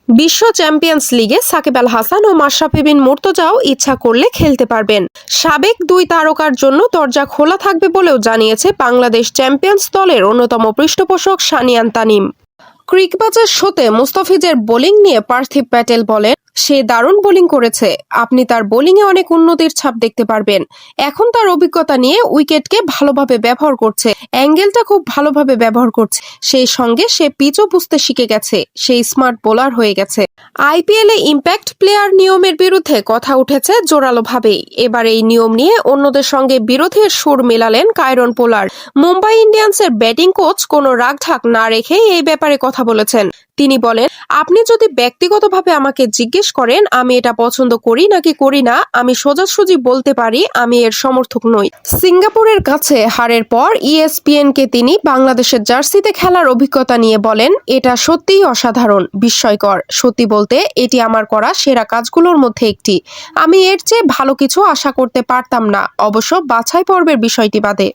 বিশ্ব চ্যাম্পিয়ন্স লিগে সাকিব আল হাসান ও মাশরাফি বিন মুর্তজাও ইচ্ছা করলে খেলতে পারবেন। সাবেক দুই তারকার জন্য দরজা খোলা থাকবে বলেও জানিয়েছে বাংলাদেশ চ্যাম্পিয়ন্স দলের অন্যতম পৃষ্ঠপোষক সানিয়ান তানিম। ক্রিকবাজার শোতে মুস্তাফিজের বোলিং নিয়ে পার্থিব প্যাটেল বলেন, সে দারুণ বোলিং করেছে। আপনি তার বোলিংয়ে অনেক উন্নতির ছাপ দেখতে পারবেন। এখন তার অভিজ্ঞতা নিয়ে উইকেটকে ভালোভাবে ব্যবহার করছে, অ্যাঙ্গেলটা খুব ভালোভাবে ব্যবহার করছে। সেই সঙ্গে সে পিচও বুঝতে শিখে গেছে, সেই স্মার্ট বোলার হয়ে গেছে। আইপিএলে ইম্প্যাক্ট প্লেয়ার নিয়মের বিরুদ্ধে কথা উঠেছে জোরালোভাবেই। এবার এই নিয়ম নিয়ে অন্যদের সঙ্গে বিরোধের সুর মেলালেন কায়রন পোলার্ড। মুম্বাই ইন্ডিয়ান্সের ব্যাটিং কোচ কোনো রাগঢাক না রেখে এই ব্যাপারে কথা বলেছেন। তিনি বলেন, আপনি যদি ব্যক্তিগতভাবে আমাকে জিজ্ঞেস করেন আমি এটা পছন্দ করি নাকি করি না, আমি সোজাসুজি বলতে পারি আমি এর সমর্থক নই। সিঙ্গাপুরের কাছে হারের পর ইএসপিএনকে তিনি বাংলাদেশের জার্সিতে খেলার অভিজ্ঞতা নিয়ে বলেন, এটা সত্যিই অসাধারণ, বিস্ময়কর। সত্যি বলতে এটি আমার করা সেরা কাজগুলোর মধ্যে একটি। আমি এর চেয়ে ভালো কিছু আশা করতে পারতাম না, অবশ্য বাছাই পর্বের বিষয়টি বাদে।